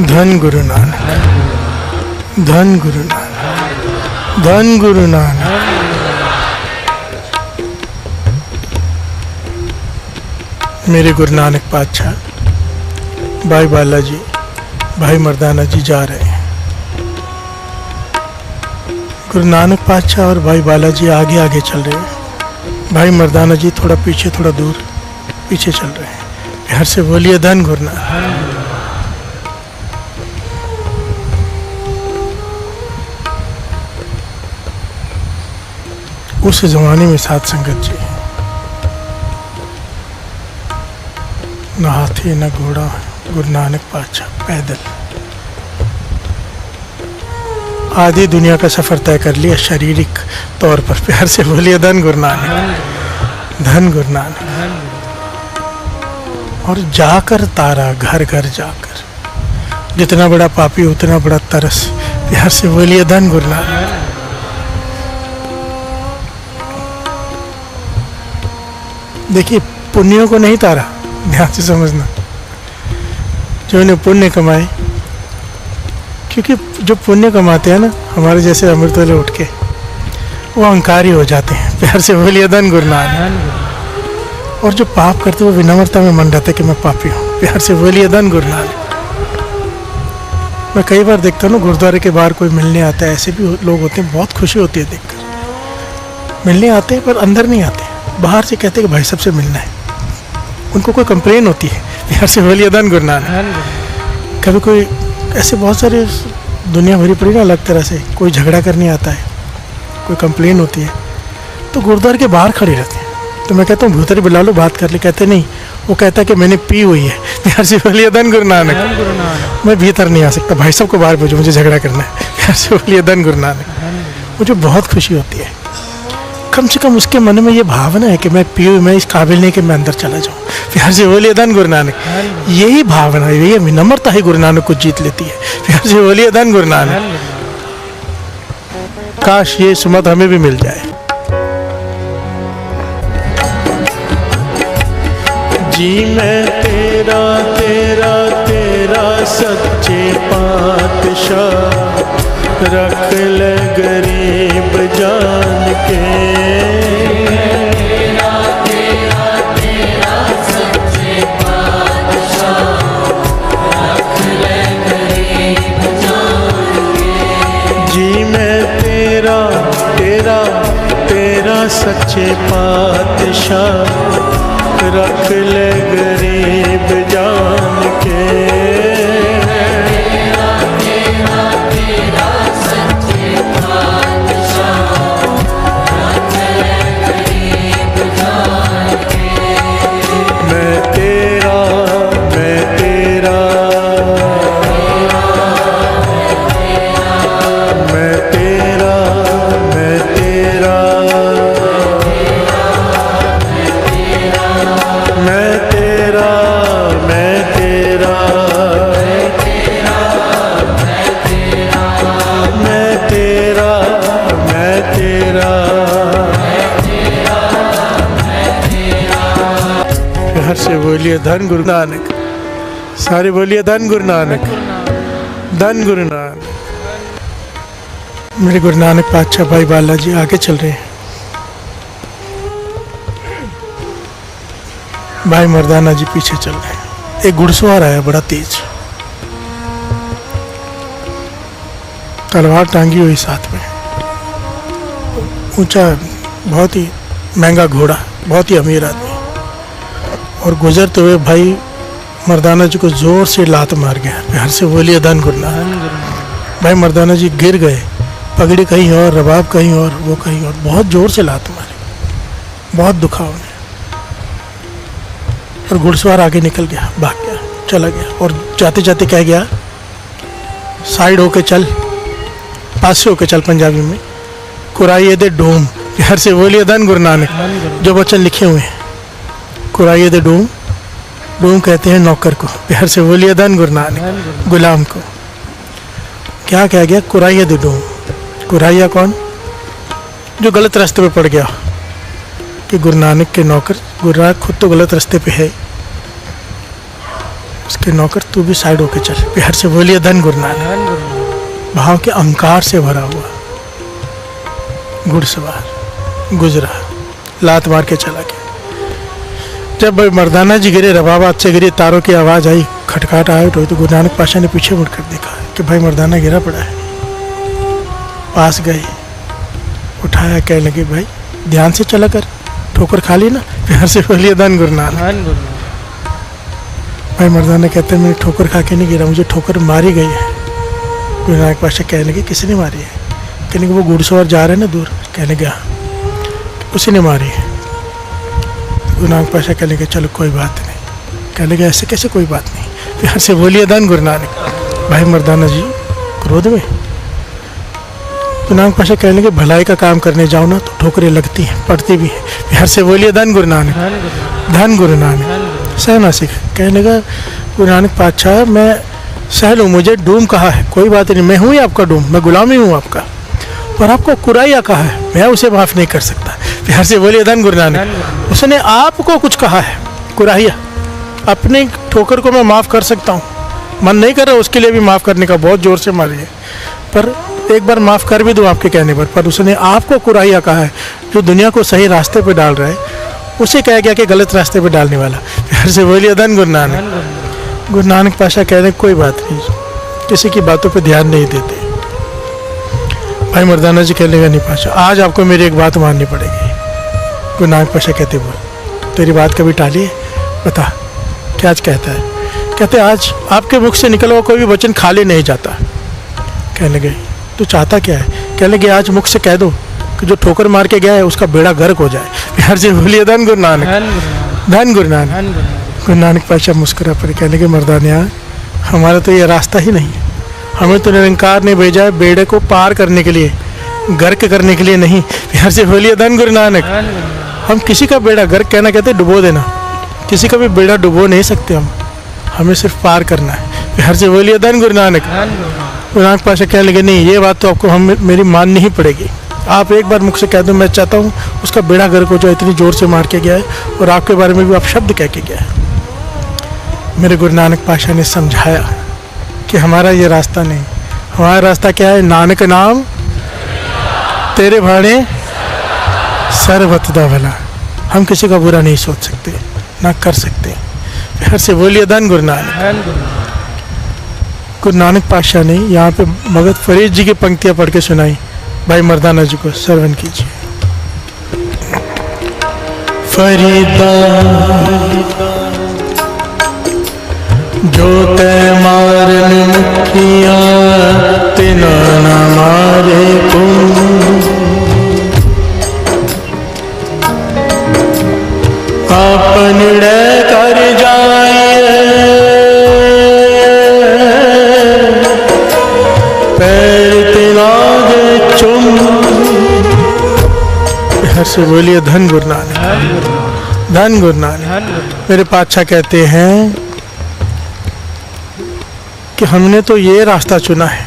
धन गुरु नानक, धन गुरु नानक, धन गुरु नानक। मेरे गुरु नानक पातशाह भाई बालाजी, भाई मर्दाना जी जा रहे हैं। गुरु नानक पातशाह और भाई बालाजी आगे आगे चल रहे हैं, भाई मर्दाना जी थोड़ा पीछे, थोड़ा दूर पीछे चल रहे हैं। प्यार से बोलिए धन गुरु नानक। उस जमाने में साध संगत जी, न हाथी न घोड़ा, गुरु नानक पातशाह पैदल आधी दुनिया का सफर तय कर लिया शारीरिक तौर पर। प्यार से बोलिए धन गुरु नानक, धन गुरु नानक। और जाकर तारा घर घर जाकर, जितना बड़ा पापी उतना बड़ा तरस। प्यार से बोलिए धन गुरु नानक। देखिए पुण्यों को नहीं तारा, ध्यान से समझना, जो इन्हें पुण्य कमाए, क्योंकि जो पुण्य कमाते हैं ना हमारे जैसे अमृत वाले उठ के, वो अहंकारी हो जाते हैं। प्यार से बोलिए धन गुरु नानक। और जो पाप करते वो विनम्रता में मन रहता है कि मैं पापी हूँ। प्यार से बोलिए धन गुरु नानक। मैं कई बार देखता हूँ ना, गुरुद्वारे के बाहर कोई मिलने आता है, ऐसे भी लोग होते हैं, बहुत खुशी होती है देखकर। मिलने आते हैं पर अंदर नहीं आते, बाहर से कहते हैं कि भाई साहब से मिलना है, उनको कोई कंप्लेन होती है। प्यार से बोलिए धन गुरु नानक। कभी कोई ऐसे बहुत सारे दुनिया भरी पड़ी ना, अलग तरह से कोई झगड़ा करने आता है, कोई कंप्लेन होती है, तो गुरुद्वारे के बाहर खड़े रहते हैं। तो मैं कहता हूँ भूतरी बुला लो, बात कर ले। कहते नहीं, वो कहता है कि मैंने पी हुई है। प्यार से बोलिए धन गुरु नानक। मैं भीतर नहीं आ सकता, भाई साहब को बाहर भेजो, मुझे झगड़ा करना है। प्यार से बोलिए धन गुरु नानक। मुझे बहुत खुशी होती है, कम से कम उसके मन में ये भावना है कि मैं पीऊँ, मैं इस काबिल नहीं कि मैं अंदर चला जाऊँ। प्यार से बोलिए धन गुरु नानक। यही भावना है, यही विनम्रता ही गुरु नानक को जीत लेती है। प्यार से बोलिए धन गुरु नानक। काश ये सुमत हमें भी मिल जाए। जी मैं तेरा तेरा तेरा सच्चे पातशाह, रख ले गरीब जान के। तेरा तेरा तेरा सच्चे पातशाह, रख ले गरीब जान के। जी मैं तेरा तेरा तेरा सच्चे पातशाह, रख ले गरीब जान के। हर से बोलिए धन गुरु नानक। सारे बोलिए धन गुरु नानक, धन गुरु नानक। मेरे गुरु नानक पातशाह भाई बालाजी आगे चल रहे हैं, भाई मर्दाना जी पीछे चल रहे हैं। एक घुड़सवार आया बड़ा तेज, तलवार टांगी हुई साथ में, ऊंचा, बहुत ही महंगा घोड़ा, बहुत ही अमीर आदमी। और गुजरते हुए भाई मर्दाना जी को जोर से लात मार गया। प्यार से बोलिए धन गुरु नानक। भाई मर्दाना जी गिर गए, पगड़ी कहीं और, रबाब कहीं और, वो कहीं और, बहुत जोर से लात मारी, बहुत दुखा उन्हें। और घुड़सवार आगे निकल गया, भाग गया, चला गया। और जाते जाते कह गया, साइड होके चल, पास से होके चल, पंजाबी में, कुराइए दे डोम। प्यार से बोलिए धन गुरु नानक। जो वचन लिखे हुए हैं, कुराइए दे डोम, डोम कहते हैं नौकर को। प्यार से बोलिए धन गुरु नानक। गुलाम को क्या कह गया, कुराइए दे डोम। कुराइया कौन? जो गलत रास्ते पे पड़ गया, कि गुरु नानक के नौकर, गुरु नानक खुद तो गलत रास्ते पे है, उसके नौकर तू भी साइड होके चल, बिहार से बोलिए धन गुरु नानक। भाव के अहंकार से भरा हुआ घुड़सवार गुजरा, लात मार के चला गया। जब भाई मर्दाना जी गिरे, रबाबाद से गिरे, तारों की आवाज़ आई, खटखट आए तो गुरु नानक पाशा ने पीछे मुड़कर देखा कि भाई मर्दाना गिरा पड़ा है। पास गए, उठाया, कहने लगे भाई ध्यान से चला कर, ठोकर खा ली ना। बिहार से बोलिए धन गुरु नानक। भाई मर्दाना कहते हैं मैंने ठोकर खा के नहीं गिरा, मुझे ठोकर मारी गई है। गुरु नानक पाशा कहने लगे किसने मारी है? कहने लगे वो घुड़सवार जा रहे हैं ना दूर। कहने लगे हाँ, उसी ने मारी है। गुरु नानक पाशा कहने लगे चलो कोई बात नहीं। कहने लगे ऐसे कैसे कोई बात नहीं? बिहार से बोलिए धन गुरु नानक। भाई मर्दाना जी क्रोध में। गुरु नानक पाशा कहने लगे भलाई का काम करने जाओ ना तो ठोकरें लगती हैं, पड़ती भी हैं। बिहार से बोलिए धन गुरु नानक। धन गुरु नानक। सहना सीख। कहने लगा गुरु नानक पातशाह मैं सहल हूँ, मुझे डूम कहा है, कोई बात नहीं, मैं हूँ ही आपका डूम, मैं गुलाम ही हूँ आपका। पर आपको कुराया कहा है, मैं उसे माफ़ नहीं कर सकता। बिहार से बोलिए धन गुरु नानक। उसने आपको कुछ कहा है कुराया, अपनी ठोकर को मैं माफ़ कर सकता हूँ, मन नहीं कर रहा उसके लिए भी माफ़ करने का, बहुत ज़ोर से मारिए, पर एक बार माफ़ कर भी दूँ आपके कहने पर उसने आपको कुराया कहा है। जो दुनिया को सही रास्ते पे डाल रहा है उसे कह गया कि गलत रास्ते पे डालने वाला। बिहार से बोलिए धन गुरु नानक। गुरु नानक पाशा कह रहे कोई बात नहीं, किसी की बातों पे ध्यान नहीं देते। भाई मर्दाना जी कहने लगा नहीं पाशा आज आपको मेरी एक बात माननी पड़ेगी। गुरु नानक पाशा कहते बोल तेरी बात कभी टाली है, बता क्या आज कहता है? कहते आज आपके मुख से निकला हुआ कोई भी वचन खाली नहीं जाता। कहने लगे तू चाहता क्या है? कहने लगे आज मुख से कह दो कि जो ठोकर मार के गया है उसका बेड़ा गर्क हो जाए। बिहार से बोलिए धन गुरु नानक। धन गुरु नानक। गुरु नानक पाशा मुस्कुरा पड़े, कहने लगे मर्दानिया हमारा तो ये रास्ता ही नहीं है, हमें तो निरंकार ने भेजा है बेड़े को पार करने के लिए, गर्क करने के लिए नहीं। बिहार से बोलिए धन गुरु नानक। हम किसी का बेड़ा गर्क कहना कहते डुबो देना, किसी का भी बेड़ा डुबो नहीं सकते हम, हमें सिर्फ पार करना है। बिहार से बोलिए धन गुरु नानक। गुरु नानक पाशा कहने लगे नहीं ये बात तो आपको हम मेरी माननी ही पड़ेगी, आप एक बार मुख से कह दो मैं चाहता हूँ उसका बेड़ा गर्क हो जो इतनी ज़ोर से मार के गया है और आपके बारे में भी आप शब्द कह के गया है। मेरे गुरु नानक पाशा ने समझाया कि हमारा ये रास्ता नहीं, हमारा रास्ता क्या है? नानक नाम तेरे भाणे सर्वत दा भला। हम किसी का बुरा नहीं सोच सकते ना कर सकते। फिर से बोलिए धन गुरु नानक। गुरु नानक पातशाह ने यहाँ पे भगत फरीद जी की पंक्तियाँ पढ़ के सुनाई, भाई मर्दाना जी को श्रवण कीजिए। फरीदा जो ते मारन मुखिया तिना न मारे तुम, आपन कर जाए पैर तिना दे चुम। हर से बोलिए धन गुरु नानक। धन गुरु नानक। मेरे पातशाह कहते हैं कि हमने तो ये रास्ता चुना है,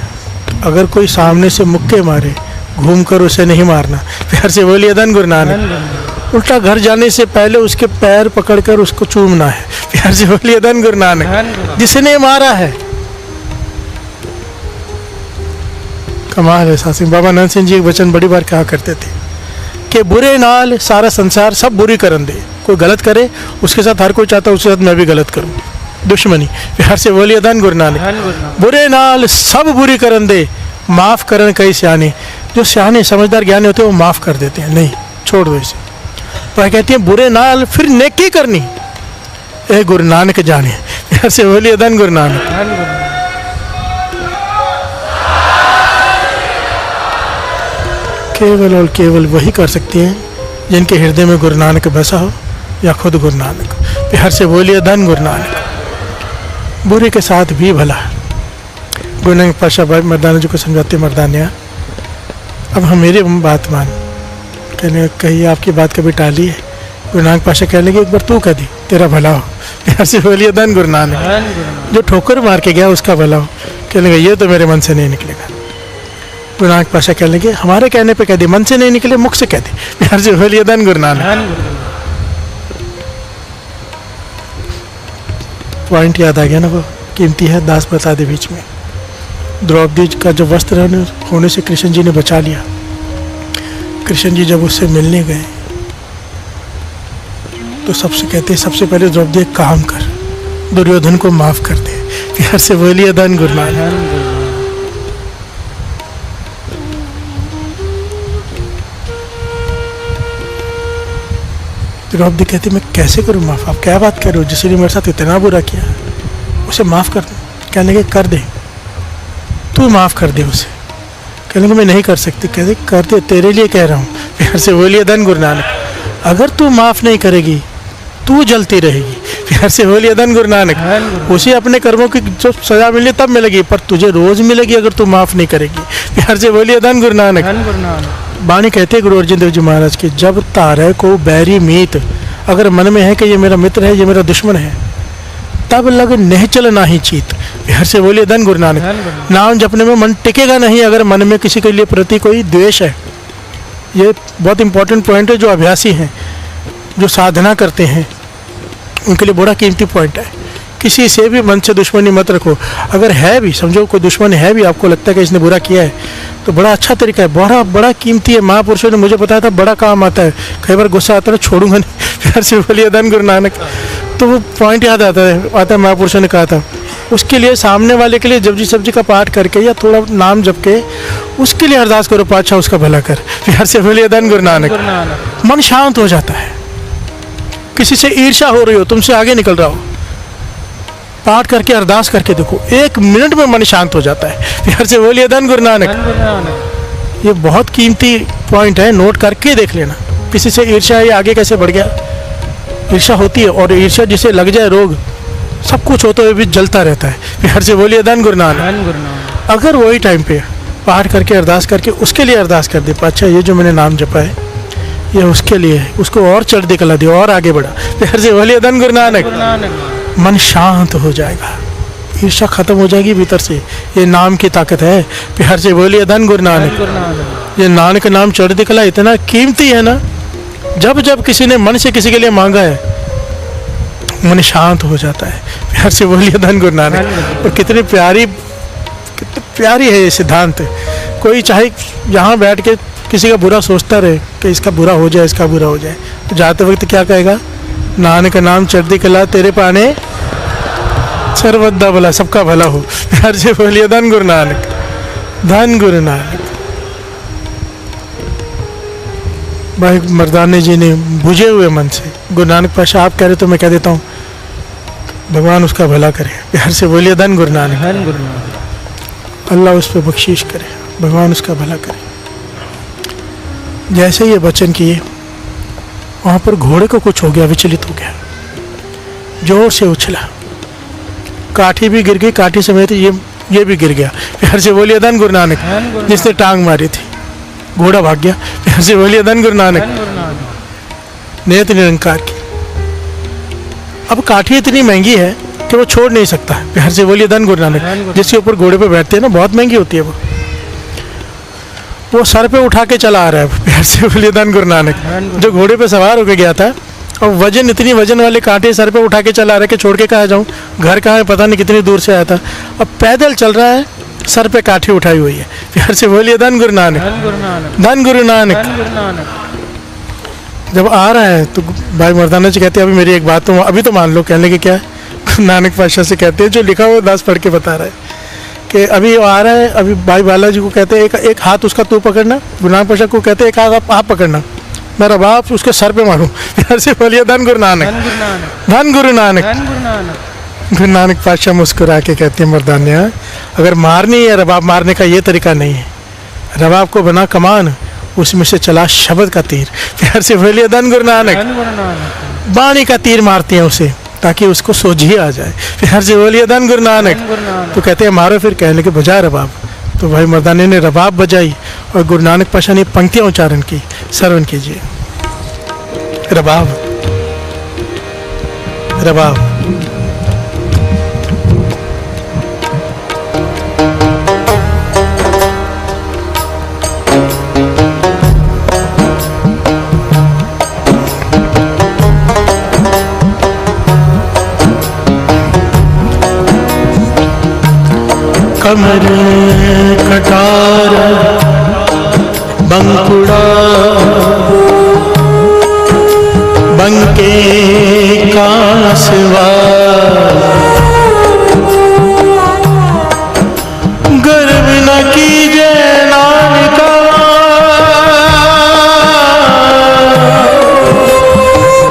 अगर कोई सामने से मुक्के मारे घूमकर उसे नहीं मारना। प्यार से बोलिए धन गुरु नानक। उल्टा घर जाने से पहले उसके पैर पकड़कर उसको चूमना है। प्यार से बोलिए धन गुरु नानक। जिसने मारा है कमाल है। साथ सिंह बाबा नंद सिंह जी एक वचन बड़ी बार कहा करते थे कि बुरे नाल सारा संसार सब बुरी करन दे। कोई गलत करे उसके साथ हर कोई चाहता उसके साथ मैं भी गलत करूं, दुश्मनी। प्यार से बोलिए धन गुरु नानक। बुरे नाल सब बुरी करन दे, माफ करन कई सियाने। जो सियाने समझदार ज्ञानी होते हैं वो माफ कर देते हैं, नहीं छोड़ दो इसे। तो कहती है बुरे नाल फिर नेकी करनी, ए गुरु नानक जाने। प्यार से बोलिए धन गुरु नानक। केवल और केवल वही कर सकते हैं जिनके हृदय में गुरु नानक बसा हो या खुद गुरु नानक। प्यार से बोलिए धन गुरु नानक। बुरे के साथ भी भला। गुरु नानक पातशाह भाई मर्दाना जी को समझाते, मर्दानिया अब हम मेरी बात मान। कहने कही आपकी बात कभी टाली है? गुरु नानक पातशाह कहने लगे एक बार तू कह दी तेरा भला हो। प्यार से बोलिए धन गुरु नानक। जो ठोकर मार के गया उसका भला हो। कहने लगे ये तो मेरे मन से नहीं निकलेगा। गुरु नानक पातशाह कहने लगे हमारे कहने पे कह दे, मन से नहीं निकले मुख से कह दे। प्यार से बोलिए धन गुरु नानक। पॉइंट याद आ गया ना, वो कीमती है, दास बता दे बीच में। द्रौपदी का जो वस्त्र होने से कृष्ण जी ने बचा लिया। कृष्ण जी जब उससे मिलने गए तो सबसे कहते, सबसे पहले द्रौपदी एक काम कर, दुर्योधन को माफ कर दे। प्यार से बोलिए धन गुरु नानक। द्रौपदी कहती मैं कैसे करूँ माफ, आप क्या बात कर रहे हो, जिसने मेरे साथ इतना बुरा किया उसे माफ कर दो। कहने लगे कर दे, तू माफ कर दे उसे। कहने लगे मैं नहीं कर सकती। कहते कर दे, तेरे लिए कह रहा हूँ। प्यार से बोलिए धन गुरु नानक। अगर तू माफ नहीं करेगी तू जलती रहेगी। प्यार से बोलिए धन गुरु नानक। उसे अपने कर्मों की जो सजा मिली तब मिलेगी, पर तुझे रोज मिलेगी अगर तू माफ नहीं करेगी। प्यार से बोलिए धन गुरु नानक। बाणी कहते गुरु अर्जुन देव जी महाराज के, जब तारे को बैरी मीत अगर मन में है कि ये मेरा मित्र है, ये मेरा दुश्मन है, तब लग निश्चल नाही चीत। प्यार से बोलिए धन गुरु नानक। नाम जपने में मन टिकेगा नहीं अगर मन में किसी के लिए प्रति कोई द्वेष है। ये बहुत इंपॉर्टेंट पॉइंट है। जो अभ्यासी हैं, जो साधना करते हैं, उनके लिए बड़ा कीमती पॉइंट है। किसी से भी मन से दुश्मनी मत रखो। अगर है भी, समझो कोई दुश्मन है भी, आपको लगता है कि इसने बुरा किया है, तो बड़ा अच्छा तरीका है, बड़ा कीमती है। महापुरुषों ने मुझे बताया था बड़ा काम आता है। कई बार गुस्सा आता है, छोड़ूंगा नहीं। प्यार से बोलिए धन गुरु नानक। तो वो पॉइंट याद आता है महापुरुषों ने कहा था, उसके लिए सामने वाले के लिए जपजी सब्जी का पाठ करके या थोड़ा नाम जप के उसके लिए अरदास करो, पातशाह उसका भला कर। प्यार से बोलिए धन गुरु नानक। मन शांत हो जाता है। किसी से ईर्ष्या हो रही हो, तुमसे आगे निकल रहा हो, पाठ करके अरदास करके देखो, 1 मिनट में मन शांत हो जाता है। प्यार से बोलिए धन गुरु नानक। ये बहुत कीमती पॉइंट है, नोट करके देख लेना। किसी से ईर्ष्या है, आगे कैसे बढ़ गया। ईर्ष्या होती है, और ईर्ष्या जिसे लग जाए रोग, सब कुछ होते हुए भी जलता रहता है। प्यार से बोलिए धन गुरु नानक। अगर वही टाइम पे पाठ करके अरदास करके उसके लिए अरदास कर दे, अच्छा ये जो मैंने नाम जपा है ये उसके लिए है, उसको और चढ़ दिखला दे और आगे बढ़ा। प्यार से बोलिए धन गुरु नानक। मन शांत हो जाएगा, ईर्ष्या खत्म हो जाएगी भीतर से। ये नाम की ताकत है। प्यार से बोलिए धन गुरु नानक। ये नानक नाम चढ़ दिखला इतना कीमती है ना, जब जब किसी ने मन से किसी के लिए मांगा है, मन शांत हो जाता है। प्यार से बोलिए धन गुरु नानक। और कितनी प्यारी है ये सिद्धांत। कोई चाहे यहाँ बैठ के किसी का बुरा सोचता रहे कि इसका बुरा हो जाए, इसका बुरा हो जाए, तो जाते वक्त क्या कहेगा, नानक नाम चढ़ती कला तेरे पाने सर्वदा भला, सबका भला हो। प्यार से बोलिए धन गुरु नानक। धन गुरु नानक। भाई मर्दाने जी ने बुझे हुए मन से, गुरु नानक पाशा आप कह रहे तो मैं कह देता हूँ, भगवान उसका भला करे। प्यार से बोलिए धन गुरु नानक। अल्लाह उस पर बख्शीश करे, भगवान उसका भला करे। जैसे ये वचन किए, वहाँ पर घोड़े को कुछ हो गया, विचलित हो गया, जोर से उछला, काठी भी गिर गई, काठी समेत ये भी गिर गया। प्यार से बोलिए धन गुरु नानक। जिसने टांग मारी थी, घोड़ा भाग गया। प्यार से बोलिए धन गुरु नानक। नेत निरंकार की। अब काठी इतनी महंगी है कि वो छोड़ नहीं सकता। प्यार से बोलिए धन गुरु नानक। जिसके ऊपर घोड़े पे बैठते हैं ना, बहुत महंगी होती है वो सर पे उठा के चला आ रहा है। प्यार से बोलिए धन गुरु नानक। जो घोड़े पे सवार होके गया था और वजन, इतनी वजन वाले कांटे सर पे उठा के चला रहा है कि छोड़ के कहाँ जाऊँ, घर कहाँ है पता नहीं, कितनी दूर से आया था, अब पैदल चल रहा है, सर पे काठी उठाई हुई है। प्यार से बोलिए धन गुरु नानक। धन गुरु नानक। जब आ रहा है तो भाई मर्दाना जी कहते हैं अभी मेरी एक बात तो अभी तो मान लो। कहने के क्या है, नानक पातशाह से कहते हैं, जो लिखा हुआ दास पढ़ के बता रहा है कि अभी आ रहा है। अभी भाई बालाजी को कहते हैं एक हाथ उसका तू पकड़ना, गुरु नानक पातशाह को कहते हैं एक हाथ आप पकड़ना, मेरा बाप उसके सर पे मारूं। प्यार से बोलिए धन गुरु नानक। धन गुरु नानक। गुरु नानक पातशाह मुस्कुरा के कहते हैं, मर्दानिया अगर मारनी है, रबाब मारने का ये तरीका नहीं है। रबाब को बना कमान, उसमें से चला शब्द का तीर। प्यार से बोलिए धन गुरु नानक। बाणी का तीर मारते हैं उसे ताकि उसको सोझी आ जाए। प्यार से बोलिए धन गुरु नानक। तो कहते हैं मारो, फिर कहने के बजाय रबाब। तो भाई मर्दाने ने रबाब बजाई और गुरु नानक पातशाह ने पंक्तियां उच्चारण की, श्रवण कीजिए। रबाब रबाब। कमर कटार बंकुड़ा बंके का सवार गर्व न कीजे नानका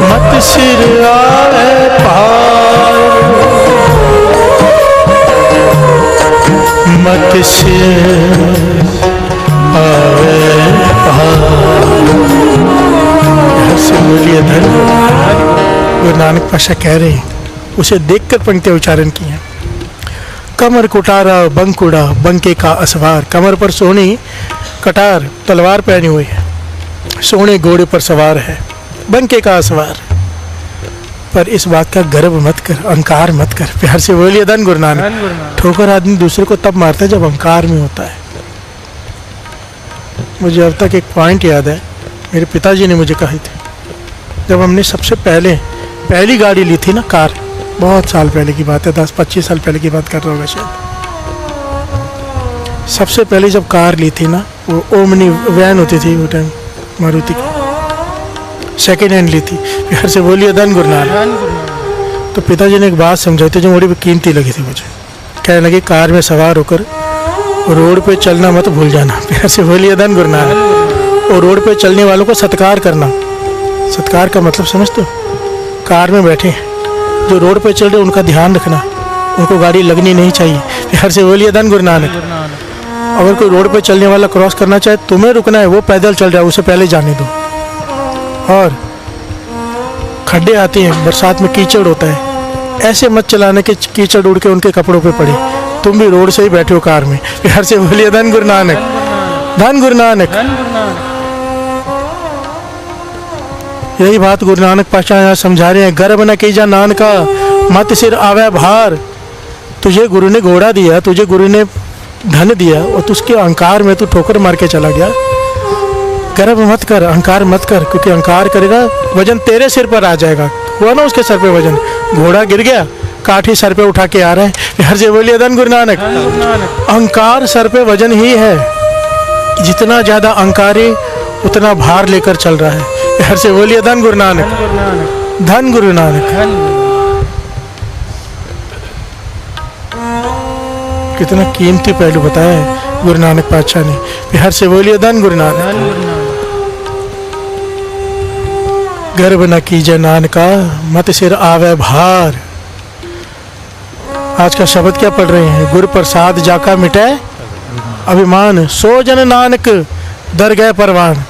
मत सिर आए पार मत सिर आए पार। से बोलिए धन। गुरु नानक पाशा कह रहे हैं, उसे देखकर पंक्तियां उच्चारण की हैं। कमर कुटारा बंकुड़ा बंके का असवार, कमर पर सोनी कटार तलवार पहनी हुई है, सोने घोड़े पर सवार है, बंके का असवार। पर इस बात का गर्व मत कर, अहंकार मत कर। प्यार से बोलिए धन गुरु नानक। ठोकर आदमी दूसरे को तब मारता है जब अहंकार में होता है। मुझे अब तक एक पॉइंट याद है, मेरे पिताजी ने मुझे कही थी, जब हमने सबसे पहली गाड़ी ली थी ना, कार, बहुत साल पहले की बात है, 10-25 साल पहले की बात कर रहा होगा शायद। सबसे पहले जब कार ली थी ना, वो ओमनी वैन होती थी वो टाइम, मारुति की, सेकेंड हैंड ली थी। प्यार से बोलिए धन गुरु नानक। तो पिताजी ने एक बात समझाई थी जो बड़ी कीमती लगी थी मुझे। कहने लगे, कार में सवार होकर रोड पे चलना मत भूल जाना। प्यार से बोलिए धन गुरु नानक। और रोड पे चलने वालों को सत्कार करना। सत्कार का मतलब समझते हो? कार में बैठे जो रोड पे चल रहे उनका ध्यान रखना, उनको गाड़ी लगनी नहीं चाहिए। प्यार से बोलिए धन गुरु नानक। अगर कोई रोड पे चलने वाला क्रॉस करना चाहे, तुम्हें रुकना है, वो पैदल चल रहा है, उसे पहले जाने दो। और खड्डे आते हैं, बरसात में कीचड़ होता है, ऐसे मत चलाने के कीचड़ उड़ के उनके कपड़ों पे पड़े। तुम भी रोड से ही बैठे हो कार में। प्यार से बोलिए धन गुरु नानक। धन गुरु नानक। यही बात गुरु नानक पातशाह यहाँ समझा रहे हैं। गर्व न कीजा नानका मत सिर आवे भार। तुझे गुरु ने घोड़ा दिया, तुझे गुरु ने धन दिया, और तू उसके अहंकार में तू ठोकर मार के चला गया। गर्व मत कर, अहंकार मत कर, क्योंकि अहंकार करेगा वजन तेरे सिर पर आ जाएगा। हुआ ना उसके सर पे वजन, घोड़ा गिर गया, काठी सर पे उठा के आ रहा है। प्यार से बोलिए धन गुरु नानक। अहंकार सर पे वजन ही है, जितना ज्यादा अहंकारी उतना भार लेकर चल रहा है। प्यार से बोलिए धन गुरु नानक। धन गुरु नानक। कितना कीमती पहलू बताया है गुरु नानक पातशाह ने। प्यार से बोलिए धन गुरु नानक। गर्व न कीजे नानका मत सिर आवे भार। आज का शब्द क्या पढ़ रहे हैं? गुरु प्रसाद जाका मिटे अभिमान, सो जन नानक दर गए परवान।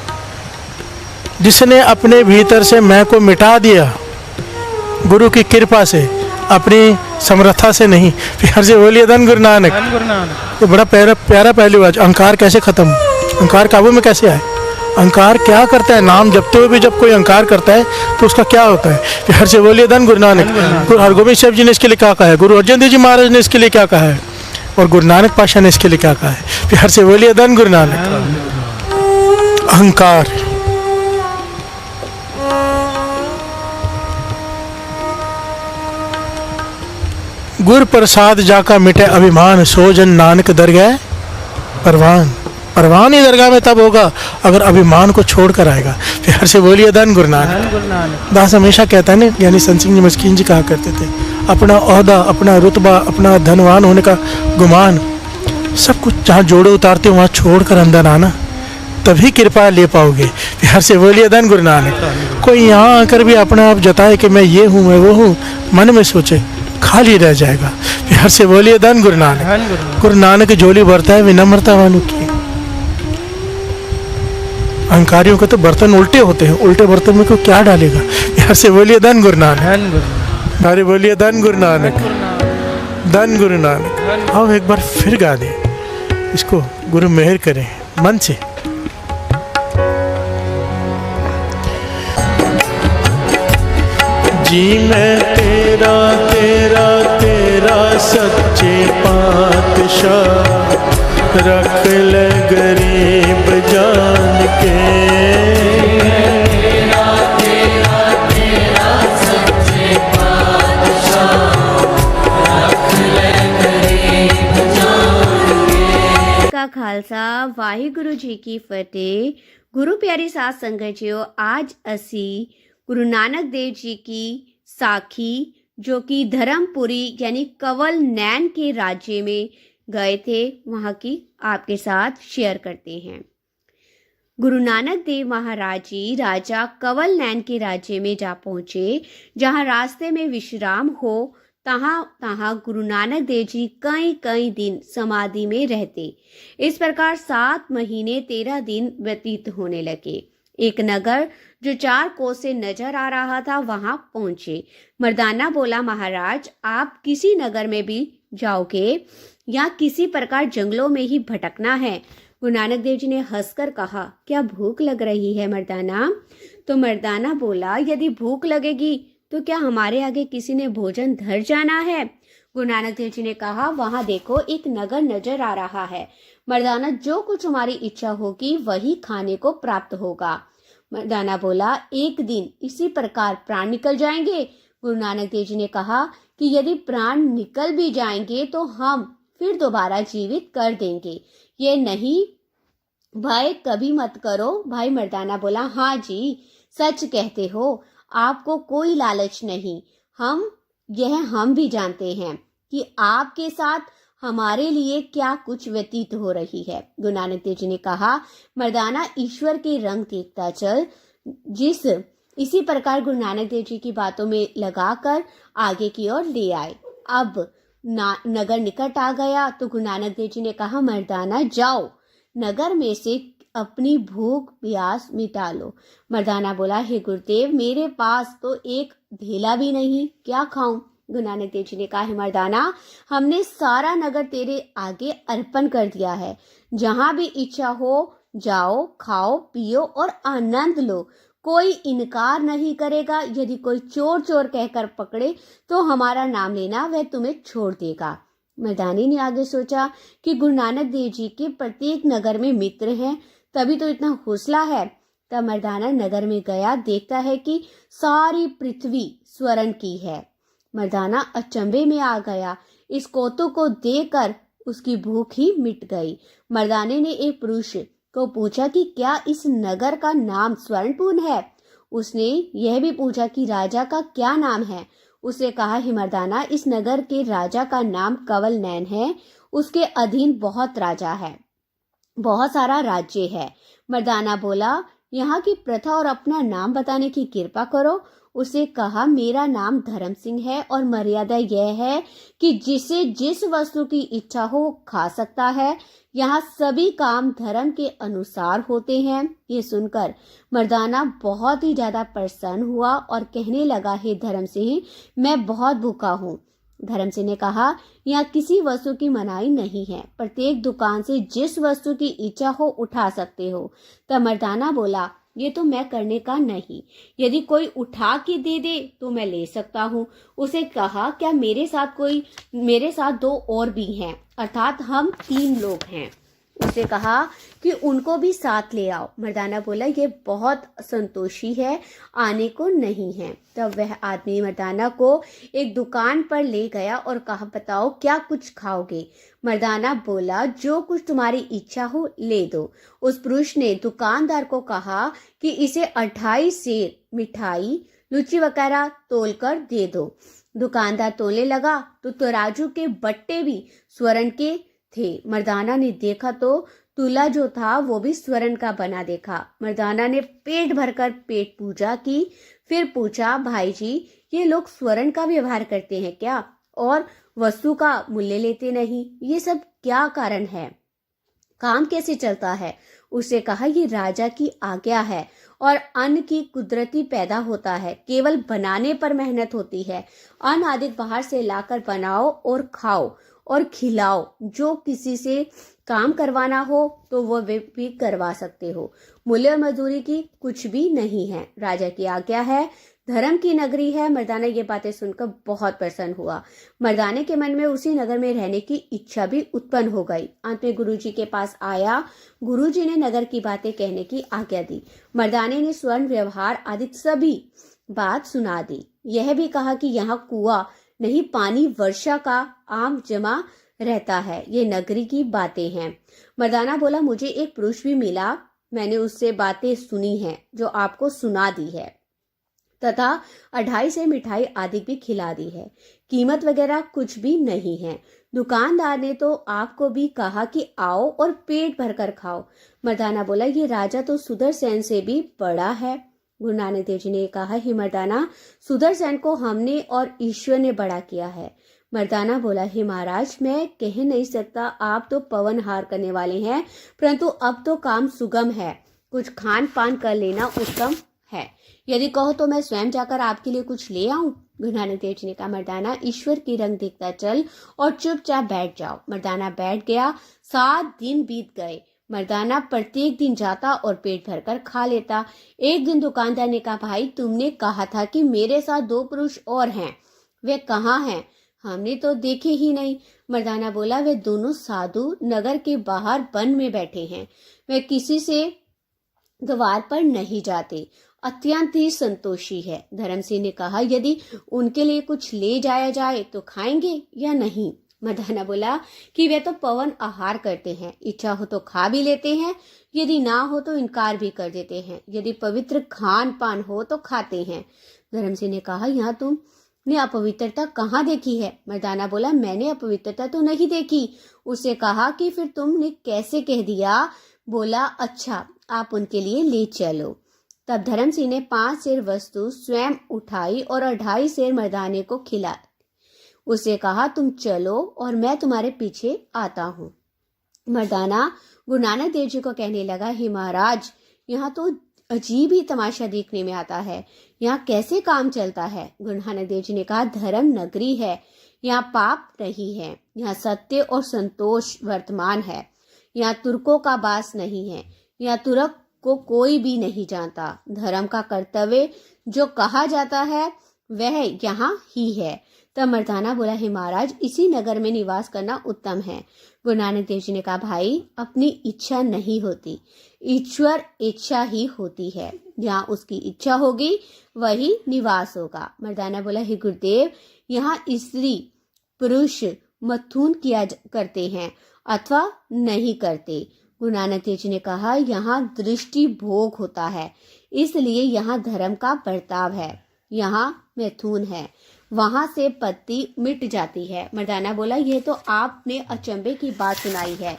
जिसने अपने भीतर से मैं को मिटा दिया, गुरु की कृपा से, अपनी समर्था से नहीं। प्यार से बोलिए धन गुरु नानक। ये बड़ा प्यारा पहलू आज। अहंकार कैसे खत्म, अहंकार काबू में कैसे आए? अहंकार क्या करता है? नाम जपते हुए भी जब कोई अहंकार करता है तो उसका क्या होता है? प्यार से बोलिए धन गुरु नानक। गुरु हरगोबिंद साहब जी ने इसके लिए क्या कहा है, गुरु अर्जन देव जी महाराज ने इसके लिए क्या कहा है, और गुरु नानक पातशाह ने इसके लिए क्या कहा है? प्यार से बोलिए धन गुरु नानक। अहंकार गुर प्रसाद जाका मिटे अभिमान, सो जन नानक दर गए परवान। परवान ही दरगाह में तब होगा अगर अभिमान को छोड़ कर आएगा। प्यार से बोलिए धन गुरु नानक। दास हमेशा कहता है ना, यानी संत सिंह जी मस्कीन जी कहा करते थे, अपना ओहदा, अपना रुतबा, अपना धनवान होने का गुमान, सब कुछ जहाँ जोड़े उतारते हो वहाँ छोड़ कर अंदर आना, तभी कृपा ले पाओगे। प्यार से बोलिए धन गुरु नानक। कोई यहाँ आकर भी अपना आप जताए कि मैं ये हूँ, मैं वो हूँ, मन में सोचे, खाली रह जाएगा। प्यार से बोलिए धन गुरु नानक। गुरु नानक की झोली भरता है विनम्रता वालों की। अहंकारियों के तो बर्तन उल्टे होते हैं, उल्टे बर्तन में को क्या डालेगा? प्यार से बोलिए धन गुरु नानक। अरे बोलिए धन गुरु नानक। धन गुरु नानक। आओ एक बार फिर गा दें इसको, गुरु मेहर करें मन से। जी मैं तेरा तेरा तेरा सच्चे पातशाह, रख ले गरीब जान के। तेरा तेरा तेरा सच्चे पातशाह, रख ले गरीब जान खालसा वाहिगुरु जी की फतेह। गुरु प्यारी साध संगत जीओ, आज असी गुरु नानक देव जी की साखी जो कि धर्मपुरी यानी कंवल नैन के राज्य में गए थे, वहाँ की आपके साथ शेयर करते हैं। गुरु नानक देव महाराज जी राजा कंवल नैन के राज्य में जा पहुंचे। जहाँ रास्ते में विश्राम हो तहाँ गुरु नानक देव जी कई कई दिन समाधि में रहते। इस प्रकार 7 महीने 13 दिन व्यतीत होने लगे। एक नगर जो 4 कोस से नजर आ रहा था वहां पहुंचे। मर्दाना बोला, महाराज आप किसी नगर में भी जाओगे या किसी प्रकार जंगलों में ही भटकना है? गुरु नानक देव जी ने हंसकर कहा, क्या भूख लग रही है मर्दाना? तो मर्दाना बोला, यदि भूख लगेगी तो क्या हमारे आगे किसी ने भोजन धर जाना है? गुरु नानक देव जी ने कहा, वहां देखो एक नगर नजर आ रहा है। मर्दाना, जो कुछ तुम्हारी इच्छा होगी वही खाने को प्राप्त होगा। मर्दाना बोला, एक दिन इसी प्रकार प्राण निकल जाएंगे? गुरु नानक देव जी ने कहा कि यदि प्राण निकल भी जाएंगे तो हम फिर दोबारा जीवित कर देंगे। ये नहीं भाई, कभी मत करो। भाई मर्दाना बोला, हाँ जी सच कहते हो, आपको कोई लालच नहीं। हम भी जानते हैं कि आपके साथ हमारे लिए क्या कुछ व्यतीत हो रही है। गुरु नानक देव जी ने कहा, मर्दाना इश्वर के रंग देखता चल। इसी प्रकार गुरु नानक देव जी की बातों में लगाकर आगे की ओर ले आए। अब नगर निकट आ गया तो गुरु नानक देव जी ने कहा, मर्दाना जाओ नगर में से अपनी भूख प्यास मिटा लो। मर्दाना बोला, हे गुरुदेव मेरे पास तो एक ढेला भी नहीं, क्या खाऊं? गुरु नानक देव जी ने कहा, मर्दाना हमने सारा नगर तेरे आगे अर्पण कर दिया है। जहां भी इच्छा हो जाओ, खाओ पियो और आनंद लो। कोई इनकार नहीं करेगा। यदि कोई चोर चोर कहकर पकड़े तो हमारा नाम लेना, वह तुम्हें छोड़ देगा। मर्दानी ने आगे सोचा कि गुरु नानक देव जी के प्रत्येक नगर में मित्र हैं, तभी तो इतना हौसला है। तब मर्दाना नगर में गया, देखता है कि सारी पृथ्वी स्वर्ण की है। मर्दाना अचंभे में आ गया। इस कौतुक को देखकर उसकी भूख ही मिट गई। मर्दाने ने एक पुरुष को पूछा कि क्या इस नगर का नाम स्वर्णपुर है? उसने यह भी पूछा कि राजा का क्या नाम है? उसने कहा, हे मर्दाना इस नगर के राजा का नाम कंवल नैन है। उसके अधीन बहुत राजा है, बहुत सारा राज्य है। मर्दाना बोला, यहाँ की प्रथा और अपना नाम बताने की कृपा करो। उसे कहा, मेरा नाम धर्म सिंह है और मर्यादा यह है कि जिसे जिस वस्तु की इच्छा हो खा सकता है। यहाँ सभी काम धर्म के अनुसार होते हैं। ये सुनकर मर्दाना बहुत ही ज्यादा प्रसन्न हुआ और कहने लगा, हे धर्म सिंह मैं बहुत भूखा हूँ। धर्म सिंह ने कहा, यहाँ किसी वस्तु की मनाही नहीं है, प्रत्येक दुकान से जिस वस्तु की इच्छा हो उठा सकते हो। तब मर्दाना बोला, ये तो मैं करने का नहीं, यदि कोई उठा के दे दे तो मैं ले सकता हूँ। उसे कहा, क्या मेरे साथ 2 और भी हैं, अर्थात हम 3 लोग हैं। उसे कहा कि उनको भी साथ ले आओ। मर्दाना बोला, ये बहुत संतोषी है, आने को नहीं है। तब वह आदमी मर्दाना को एक दुकान पर ले गया और कहा, बताओ क्या कुछ खाओगे? मर्दाना बोला, जो कुछ तुम्हारी इच्छा हो ले दो। उस पुरुष ने दुकानदार को कहा कि इसे 28 सेर मिठाई लुची वगैरह तोल कर दे दो। दुकानदार तोलने लगा तो तराजू के बट्टे भी स्वर्ण के थे। मर्दाना ने देखा तो तुला जो था वो भी स्वर्ण का बना देखा। मर्दाना ने पेट भरकर पेट पूजा की। फिर पूछा, भाई जी ये लोग स्वर्ण का व्यवहार करते हैं क्या और वस्तु का मूल्य लेते नहीं? ये सब क्या कारण है? काम कैसे चलता है? उसे कहा, ये राजा की आज्ञा है और अन्न की कुदरती पैदा होता है, केवल बनाने पर मेहनत होती है। अन्न आदि बाहर से लाकर बनाओ और खाओ और खिलाओ। जो किसी से काम करवाना हो तो वो भी करवा सकते हो। मूल्य और मजदूरी की कुछ भी नहीं है, राजा की आज्ञा है, धर्म की नगरी है। मर्दाना ये बातें सुनकर बहुत प्रसन्न हुआ। मर्दाने के मन में उसी नगर में रहने की इच्छा भी उत्पन्न हो गई। अंत में गुरुजी के पास आया। गुरुजी ने नगर की बातें कहने की आज्ञा दी। मर्दाने ने स्वर्ण व्यवहार आदि सभी बात सुना दी। यह भी कहा कि यहाँ कुआं नहीं, पानी वर्षा का आम जमा रहता है। ये नगरी की बातें हैं। मर्दाना बोला, मुझे एक पुरुष भी मिला, मैंने उससे बातें सुनी हैं जो आपको सुना दी है, तथा 2.5 से मिठाई आदि भी खिला दी है। कीमत वगैरह कुछ भी नहीं है। दुकानदार ने तो आपको भी कहा कि आओ और पेट भरकर खाओ। मर्दाना बोला, ये राजा तो सुदर्शन से भी बड़ा है। गुरु नानक देव जी ने कहा, हे मर्दाना, सुदर्शन को हमने और ईश्वर ने बड़ा किया है। मर्दाना बोला, हे महाराज, मैं कह नहीं सकता, आप तो पवन हार करने वाले हैं, परंतु अब तो काम सुगम है, कुछ खान पान कर लेना उत्तम है। यदि कहो तो मैं स्वयं जाकर आपके लिए कुछ ले आऊं। गुरु नानक देव जी ने कहा, मर्दाना, ईश्वर की रंग देखता चल और चुपचाप बैठ जाओ। मर्दाना बैठ गया। 7 दिन बीत गए। मर्दाना प्रत्येक दिन जाता और पेट भरकर खा लेता। एक दिन दुकानदार ने कहा, भाई, तुमने कहा था कि मेरे साथ 2 पुरुष और हैं, वे कहाँ हैं? हमने तो देखे ही नहीं। मर्दाना बोला, वे दोनों साधु नगर के बाहर वन में बैठे हैं, वे किसी से द्वार पर नहीं जाते, अत्यंत ही संतोषी है। धर्म सिंह ने कहा, यदि उनके लिए कुछ ले जाया जाए तो खाएंगे या नहीं? मर्दाना बोला कि वे तो पवन आहार करते हैं, इच्छा हो तो खा भी लेते हैं, यदि ना हो तो इनकार भी कर देते हैं, यदि पवित्र खान पान हो तो खाते हैं। धर्म सिंह ने कहा, यहाँ तुमने अपवित्रता कहाँ देखी है? मर्दाना बोला, मैंने अपवित्रता तो नहीं देखी। उससे कहा कि फिर तुमने कैसे कह दिया? बोला, अच्छा, आप उनके लिए ले चलो। तब धर्म सिंह ने 5 सेर वस्तु स्वयं उठाई और 2.5 सेर मर्दाने को खिला। उसे कहा, तुम चलो और मैं तुम्हारे पीछे आता हूँ। मर्दाना गुरु नानक देव जी को कहने लगा, हे महाराज, यहाँ तो अजीब ही तमाशा देखने में आता है, यहाँ कैसे काम चलता है? गुरु नानक देव जी ने कहा, धर्म नगरी है, यहाँ पाप नहीं है, यहाँ सत्य और संतोष वर्तमान है, यहाँ तुर्कों का वास नहीं है, यहाँ तुर्क को कोई भी नहीं जानता। धर्म का कर्तव्य जो कहा जाता है वह यहाँ ही है। तब मर्दाना बोला, हे महाराज, इसी नगर में निवास करना उत्तम है। गुरु नानक देव जी ने कहा, भाई, अपनी इच्छा नहीं होती, ईश्वर इच्छा ही होती है, जहाँ उसकी इच्छा होगी वही निवास होगा। मर्दाना बोला, हे गुरुदेव, यहाँ स्त्री पुरुष मथुन किया करते हैं अथवा नहीं करते। गुरु नानक देव जी ने कहा, यहाँ दृष्टि भोग होता है, इसलिए यहाँ धर्म का बर्ताव है, यहाँ मैथुन है, वहां से पत्ती मिट जाती है। मर्दाना बोला, यह तो आपने अचंभे की बात सुनाई है।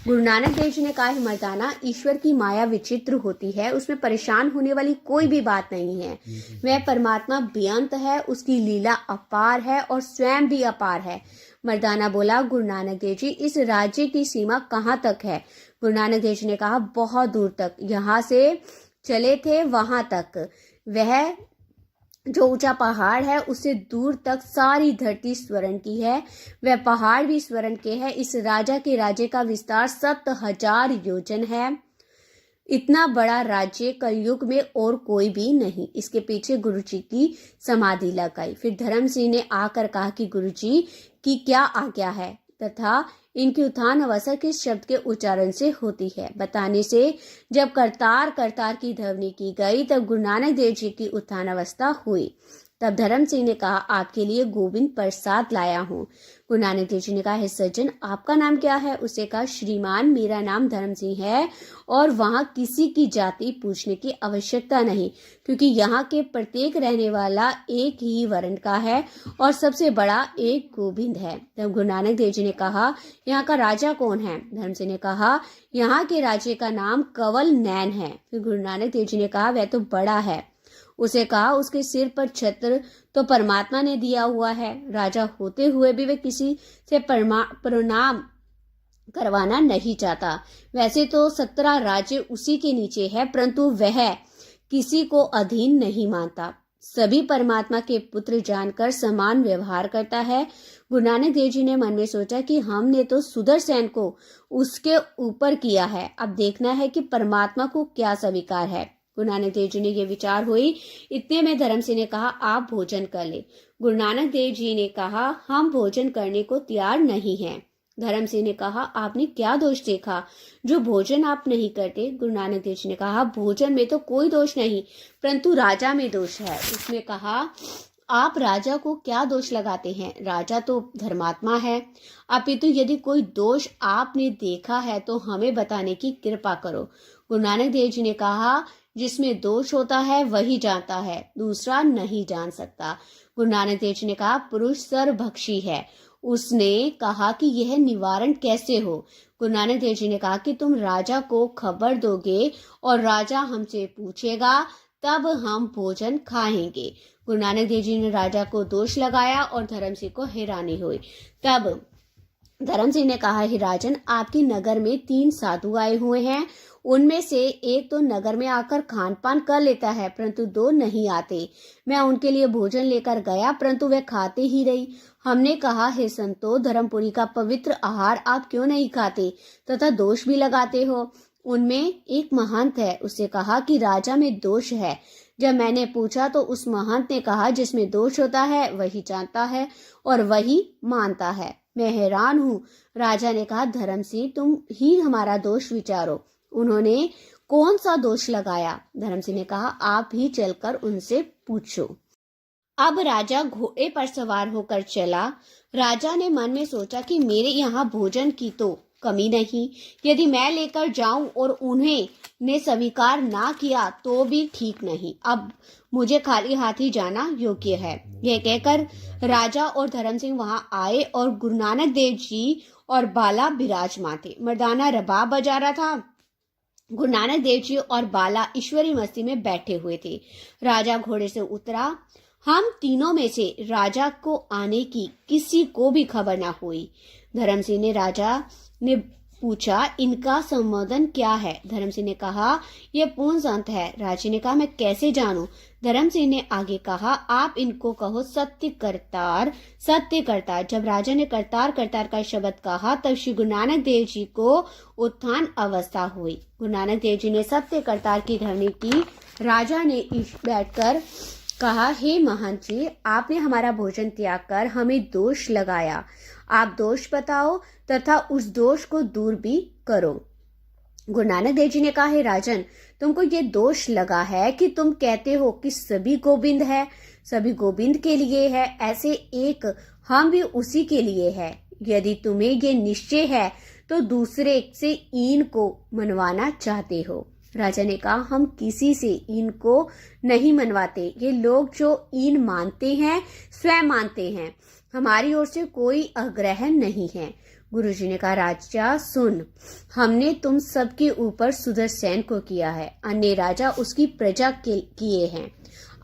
गुरु नानक देव जी ने कहा, मर्दाना, ईश्वर की माया विचित्र होती है, उसमें परेशान होने वाली कोई भी बात नहीं है। वह परमात्मा बेअंत है, उसकी लीला अपार है और स्वयं भी अपार है। मर्दाना बोला, गुरु नानक देव जी, इस राज्य की सीमा कहाँ तक है? गुरु नानक देव जी ने कहा, बहुत दूर तक, यहाँ से चले थे वहां तक। वह जो ऊंचा पहाड़ है उससे दूर तक सारी धरती स्वर्ण की है, वह पहाड़ भी स्वर्ण के है। इस राजा के राज्य का विस्तार 7,000 योजन है। इतना बड़ा राज्य कलयुग में और कोई भी नहीं। इसके पीछे गुरुजी की समाधि लगाई। फिर धर्म सिंह ने आकर कहा कि गुरुजी की क्या आज्ञा है तथा इनकी उत्थान अवस्था किस शब्द के उच्चारण से होती है? बताने से जब करतार करतार की ध्वनि की गई तब गुरु नानक देव जी की उत्थान अवस्था हुई। तब धर्म सिंह ने कहा, आपके लिए गोविंद प्रसाद लाया हूँ। गुरु नानक देव जी ने कहा, हे सज्जन, आपका नाम क्या है? उसे कहा, श्रीमान, मेरा नाम धर्म सिंह है और वहाँ किसी की जाति पूछने की आवश्यकता नहीं, क्योंकि यहाँ के प्रत्येक रहने वाला एक ही वर्ण का है और सबसे बड़ा एक गोविंद है। तब गुरु नानक देव जी ने कहा, यहाँ का राजा कौन है? धर्म सिंह ने कहा, यहाँ के राज्य का नाम कंवल नैन है। फिर गुरु नानक देव जी ने कहा, वह तो बड़ा है। उसे कहा, उसके सिर पर छत्र तो परमात्मा ने दिया हुआ है, राजा होते हुए भी वे किसी से प्रणाम करवाना नहीं चाहता। वैसे तो 17 राज्य उसी के नीचे है, परंतु वह किसी को अधीन नहीं मानता, सभी परमात्मा के पुत्र जानकर समान व्यवहार करता है। गुरु नानक देव जी ने मन में सोचा कि हमने तो सुदर्शन को उसके ऊपर किया है, अब देखना है कि परमात्मा को क्या स्वीकार है। गुरु नानक देव जी ने ये विचार हुई। इतने में धर्म सिंह ने कहा, आप भोजन कर ले। गुरु नानक देव जी ने कहा, हम भोजन करने को तैयार नहीं हैं। धर्म सिंह ने कहा, आपने क्या दोष देखा जो भोजन आप नहीं करते? गुरु नानक देव जी ने कहा, भोजन में तो कोई दोष नहीं, परंतु राजा में दोष है। उसने कहा, आप राजा को क्या दोष लगाते हैं? राजा तो धर्मात्मा है। अपितु यदि कोई दोष आपने देखा है तो हमें बताने की कृपा करो। गुरु नानक देव जी ने कहा, जिसमें दोष होता है वही जानता है, दूसरा नहीं जान सकता। गुरु नानक देव जी ने कहा, पुरुष सर्वभक्षी है। उसने कहा कि यह निवारण कैसे हो? गुरु नानक देव जी ने कहा कि तुम राजा को खबर दोगे और राजा हमसे पूछेगा, तब हम भोजन खाएंगे। गुरु नानक देव जी ने राजा को दोष लगाया और धर्म सिंह को हैरानी हुई। तब धर्म सिंह ने कहा, हे राजन, आपकी नगर में 3 साधु आए हुए हैं। उनमें से एक तो नगर में आकर खान पान कर लेता है, परंतु 2 नहीं आते। मैं उनके लिए भोजन लेकर गया, परंतु वह खाते ही रही। हमने कहा, हे संतो, धर्मपुरी का पवित्र आहार आप क्यों नहीं खाते तथा दोष भी लगाते हो? उनमें एक महंत है, उससे कहा कि राजा में दोष है। जब मैंने पूछा तो उस महंत ने कहा, जिसमें दोष होता है वही जानता है और वही मानता है। मैं हैरान हूँ। राजा ने कहा, धर्म सिंह, तुम ही हमारा दोष विचारो। उन्होंने कौन सा दोष लगाया? धर्म सिंह ने कहा, आप ही चलकर उनसे पूछो। अब राजा घोड़े पर सवार होकर चला। राजा ने मन में सोचा कि मेरे यहाँ भोजन की तो कमी नहीं, यदि मैं लेकर जाऊं और उन्हें ने स्वीकार ना किया तो भी ठीक नहीं। अब मुझे खाली हाथ ही जाना योग्य है। यह कहकर राजा और धर्म सिंह वहां आए और गुरु नानक देव जी और बाला विराजमान थे। मर्दाना रबाब बजा रहा था। गुरु नानक देव जी और बाला ईश्वरी मस्ती में बैठे हुए थे। राजा घोड़े से उतरा। हम तीनों में से राजा को आने की किसी को भी खबर ना हुई। धर्म सिंह ने राजा ने पूछा, इनका संबोधन क्या है? धर्म सिंह ने कहा, यह पूर्ण संत है। राजा ने कहा, मैं कैसे जानूं? धर्म सिंह ने आगे कहा, आप इनको कहो सत्य करतार, सत्य करतार। जब राजा ने करतार करतार का शब्द कहा तब श्री गुरु नानक देव जी को उत्थान अवस्था हुई। गुरु नानक देव जी ने सत्य करतार की ध्वनि की। राजा ने बैठकर कहा, हे महंत जी, आपने हमारा भोजन त्याग कर हमें दोष लगाया। आप दोष बताओ तथा उस दोष को दूर भी करो। गुरु नानक देव जी ने कहा, हे राजन, तुमको ये दोष लगा है कि तुम कहते हो कि सभी गोविंद है, सभी गोविंद के लिए है, ऐसे एक हम भी उसी के लिए है। यदि तुम्हें ये निश्चय है तो दूसरे से ईन को मनवाना चाहते हो। राजा ने कहा, हम किसी से ईन को नहीं मनवाते। ये लोग जो ईन मानते हैं स्वयं मानते हैं, हमारी ओर से कोई आग्रह नहीं है। गुरुजी ने कहा, राजा सुन, हमने तुम सबके ऊपर सुदर्शन को किया है, अन्य राजा उसकी प्रजा के किए हैं।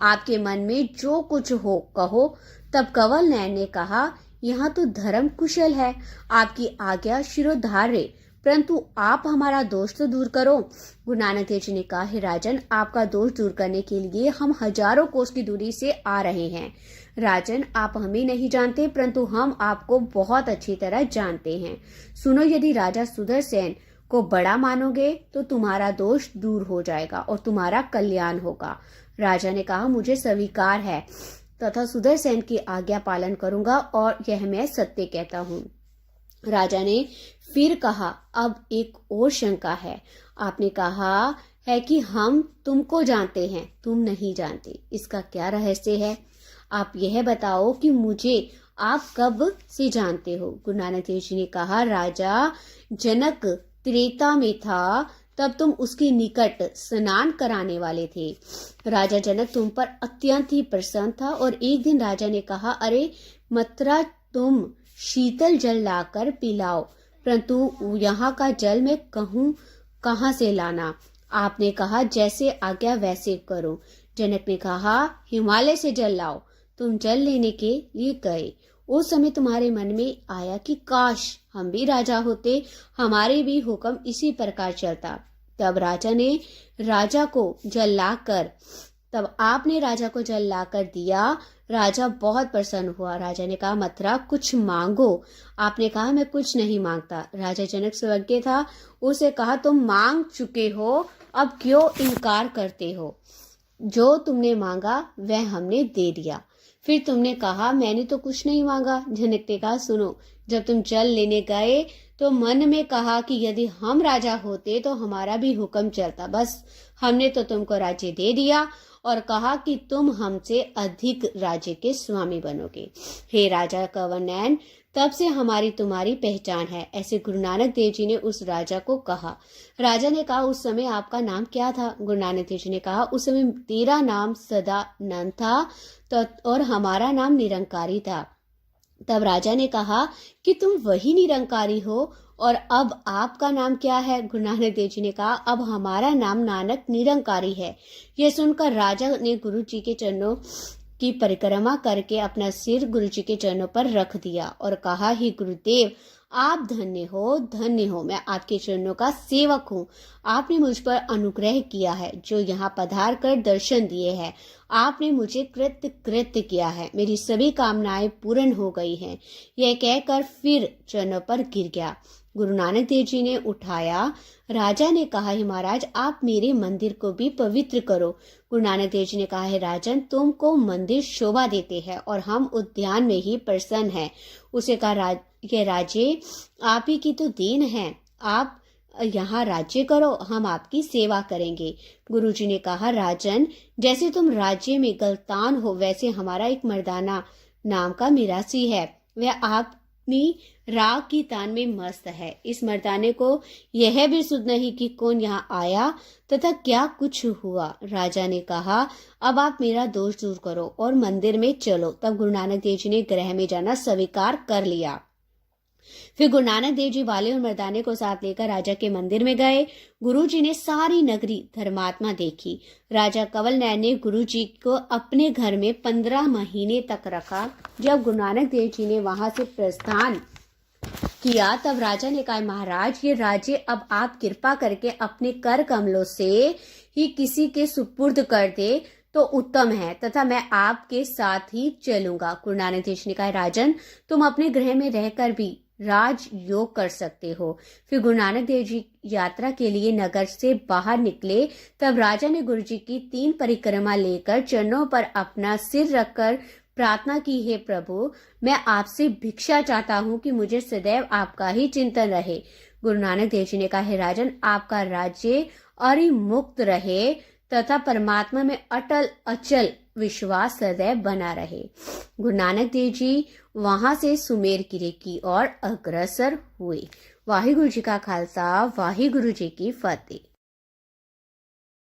आपके मन में जो कुछ हो कहो। तब कंवल नयन ने कहा, यहाँ तो धर्म कुशल है, आपकी आज्ञा शिरोधार्य, परंतु आप हमारा दोष तो दूर करो। गुरु नानक देव जी ने कहा, हे राजन, आपका दोष दूर करने के लिए हम हजारों कोस की दूरी से आ रहे हैं। राजन, आप हमें नहीं जानते, परंतु हम आपको बहुत अच्छी तरह जानते हैं। सुनो, यदि राजा सुदर्शन को बड़ा मानोगे तो तुम्हारा दोष दूर हो जाएगा और तुम्हारा कल्याण होगा। राजा ने कहा, मुझे स्वीकार है तथा सुदर्शन की आज्ञा पालन करूंगा और यह मैं सत्य कहता हूँ। राजा ने फिर कहा, अब एक और शंका है। आपने कहा है कि हम तुमको जानते हैं, तुम नहीं जानते, इसका क्या रहस्य है? आप यह बताओ कि मुझे आप कब से जानते हो? गुरु नानक देव जी ने कहा, राजा जनक त्रेता में था, तब तुम उसके निकट स्नान कराने वाले थे। राजा जनक तुम पर अत्यंत ही प्रसन्न था और एक दिन राजा ने कहा, अरे मथुरा, तुम शीतल जल लाकर पिलाओ, परंतु यहाँ का जल मैं कहूँ कहाँ से लाना? आपने कहा, जैसे आज्ञा वैसे करो। जनक ने कहा, हिमालय से जल लाओ। तुम जल लेने के लिए गए। उस समय तुम्हारे मन में आया कि काश हम भी राजा होते, हमारे भी हुक्म इसी प्रकार चलता। तब आपने राजा को जल लाकर दिया। राजा बहुत प्रसन्न हुआ। राजा ने कहा, मथुरा, कुछ मांगो। आपने कहा, मैं कुछ नहीं मांगता। राजा जनक सर्वज्ञ था, उसे कहा, तुम मांग चुके हो, अब क्यों इनकार करते हो? जो तुमने मांगा वह हमने दे दिया। फिर तुमने कहा, मैंने तो कुछ नहीं मांगा। जनक ने कहा, सुनो, जब तुम जल लेने गए तो मन में कहा कि यदि हम राजा होते तो हमारा भी हुक्म चलता, बस हमने तो तुमको राज्य दे दिया और कहा कि तुम हमसे अधिक राज्य के स्वामी बनोगे। हे राजा कंवर नयन, तब से हमारी तुम्हारी पहचान है, ऐसे गुरु नानक देव जी ने उस राजा को कहा। राजा ने कहा, उस समय आपका नाम क्या था? गुरु नानक देव जी ने कहा, उस समय तेरा नाम सदानंद था तो और हमारा नाम निरंकारी था। तब राजा ने कहा कि तुम वही निरंकारी हो और अब आपका नाम क्या है? गुरु नानक देव जी ने कहा, अब हमारा नाम नानक निरंकारी है। यह सुनकर राजा ने गुरु जी के चरणों की परिक्रमा करके अपना सिर गुरु जी के चरणों पर रख दिया और कहा, ही गुरुदेव, आप धन्य हो, मैं आपके चरणों का सेवक हूँ। आपने मुझ पर अनुग्रह किया है, जो यहाँ पधार कर दर्शन दिए हैं। आपने मुझे कृत्य किया है, मेरी सभी कामनाएं पूर्ण हो गई हैं। यह कहकर फिर चरणों पर गिर गया। गुरु नानक देव जी ने उठाया। राजा ने कहा, हे महाराज, आप मेरे मंदिर को भी पवित्र करो। गुरु नानक देव जी ने कहा, हे राजन, तुमको मंदिर शोभा देते हैं और हम उद्यान में ही प्रसन्न हैं। उसे कहा, ये राज्य आप ही की तो देन है, आप यहाँ राज्य करो, हम आपकी सेवा करेंगे। गुरु जी ने कहा, राजन, जैसे तुम राज्य में गलतान हो, वैसे हमारा एक मर्दाना नाम का मिरासी है। वह अपनी राग की तान में मस्त है। इस मर्दाने को यह भी सुध नहीं कि कौन यहाँ आया तथा क्या कुछ हुआ। राजा ने कहा, अब आप मेरा दोष दूर करो और मंदिर में चलो। तब गुरु नानक देव जी ने गृह में जाना स्वीकार कर लिया। फिर गुरु नानक देव जी वाले और मर्दाने को साथ लेकर राजा के मंदिर में गए। गुरु जी ने सारी नगरी धर्मात्मा देखी। राजा कंवर नयन ने गुरु जी को अपने घर में 15 महीने तक रखा। जब गुरु नानक देव जी ने वहां से प्रस्थान किया, तब राजा ने कहा, महाराज, ये राज्य अब आप कृपा करके अपने कर कमलों से ही किसी के सुपुर्द कर दे तो उत्तम है, तथा मैं आपके साथ ही चलूंगा। गुरु नानक देव जी ने कहा, राजन, तुम अपने गृह में रहकर भी राज योग कर सकते हो। फिर गुरु नानक देव जी यात्रा के लिए नगर से बाहर निकले। तब राजा ने गुरु जी की 3 परिक्रमा लेकर चरणों पर अपना सिर रखकर प्रार्थना की, हे प्रभु, मैं आपसे भिक्षा चाहता हूँ कि मुझे सदैव आपका ही चिंतन रहे। गुरु नानक देव जी ने कहा, हे राजन, आपका राज्य अरिमुक्त रहे तथा परमात्मा में अटल अचल विश्वास सदैव बना रहे। गुरु नानक देव जी वहां से सुमेर किले की ओर अग्रसर हुए। वाहिगुरु जी का खालसा, वाहिगुरु जी की फतेह।